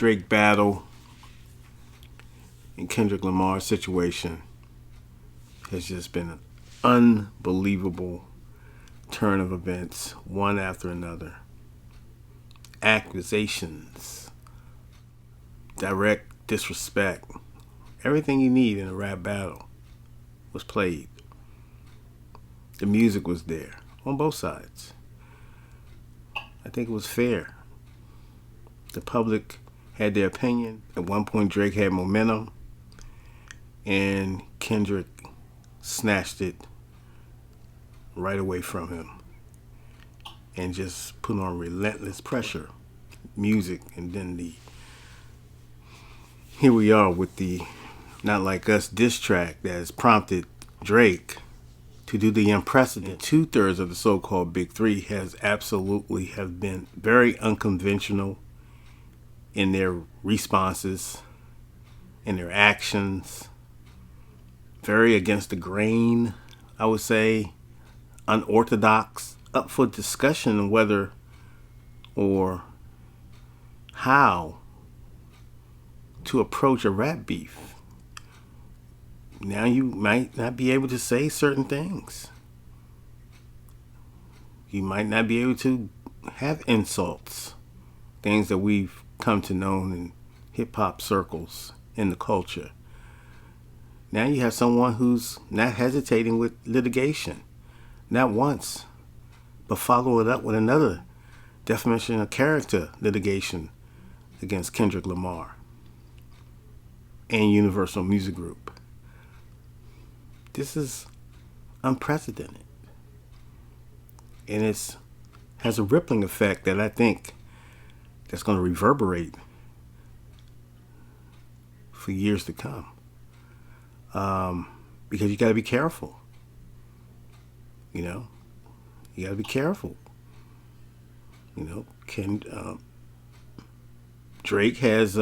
Drake battle and Kendrick Lamar's situation has just been an unbelievable turn of events, one after another. Accusations, direct disrespect, everything you need in a rap battle was played. The music was there on both sides. I think it was fair. The public had their opinion. At one point, Drake had momentum, and Kendrick snatched it right away from him and just put on relentless pressure, music, and then here we are with the Not Like Us diss track that has prompted Drake to do the unprecedented. 2/3 of the so-called Big Three have been very unconventional in their responses, in their actions, very against the grain, I would say, unorthodox, up for discussion on whether or how to approach a rap beef. Now you might not be able to say certain things. You might not be able to have insults, things that we've come to know in hip-hop circles, in the culture. Now you have someone who's not hesitating with litigation, not once, but follow it up with another defamation of character litigation against Kendrick Lamar and Universal Music Group. This is unprecedented. And it has a rippling effect that I think that's going to reverberate for years to come. Because you got to be careful. You got to be careful. Drake has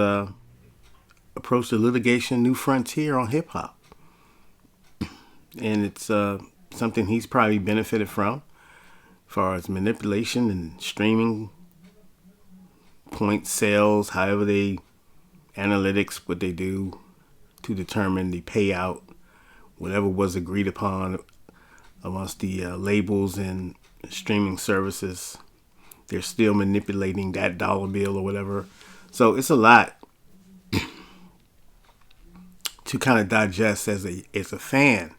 approached the litigation new frontier on hip hop. And it's something he's probably benefited from as far as manipulation and streaming point sales, however they analytics, what they do to determine the payout, whatever was agreed upon amongst the labels and streaming services. They're still manipulating that dollar bill or whatever. So it's a lot to kind of digest as a fan.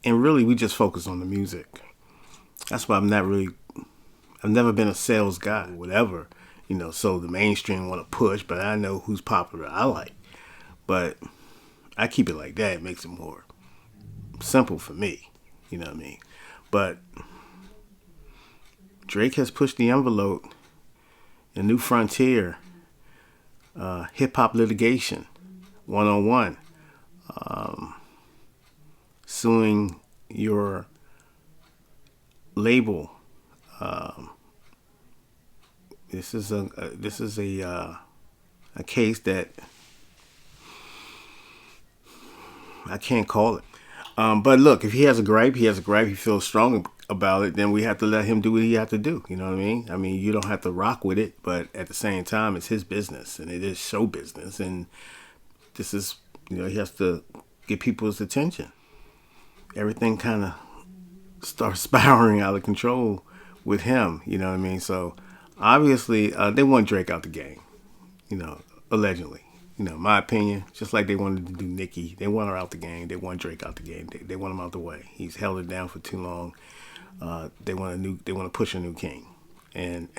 And really, we just focus on the music. That's why I've never been a sales guy, whatever. So the mainstream want to push, but I know who's popular I like. But I keep it like that. It makes it more simple for me. You know what I mean? But Drake has pushed the envelope in new frontier, hip-hop litigation, one-on-one. Suing your label. This is a case that I can't call it. But look, if he has a gripe, he feels strong about it, then we have to let him do what he has to do. You know what I mean? I mean, you don't have to rock with it, but at the same time, it's his business, and it is show business, and this is, he has to get people's attention. Everything kind of starts spiraling out of control with him, you know what I mean? So, obviously, they want Drake out the game, allegedly. My opinion, just like they wanted to do Nicki, they want her out the game. They want Drake out the game. They want him out the way. He's held it down for too long. They want to push a new king, and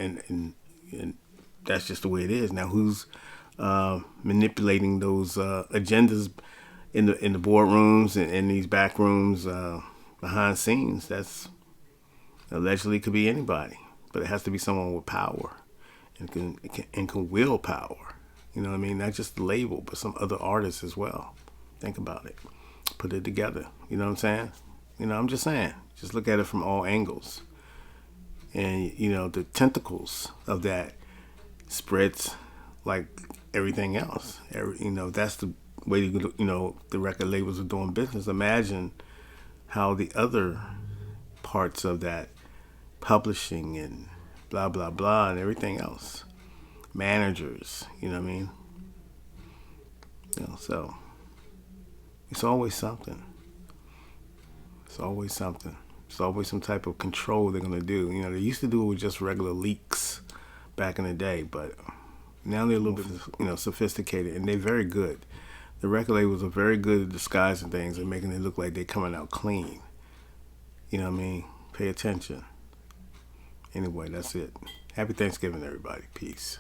that's just the way it is. Now, who's manipulating those agendas in the boardrooms and in these back rooms behind scenes? That's allegedly could be anybody, but it has to be someone with power and can will power. You know what I mean? Not just the label, but some other artists as well. Think about it. Put it together. You know what I'm saying? I'm just saying. Just look at it from all angles. And, the tentacles of that spreads like everything else. That's the way, the record labels are doing business. Imagine how the other parts of that, publishing and blah, blah, blah, and everything else, managers, So it's always something. It's always something. It's always some type of control they're gonna do. They used to do it with just regular leaks back in the day, but now they're a little bit, sophisticated, and they're very good. The record labels are very good at disguising things and making it look like they're coming out clean. You know what I mean? Pay attention. Anyway, that's it. Happy Thanksgiving, everybody. Peace.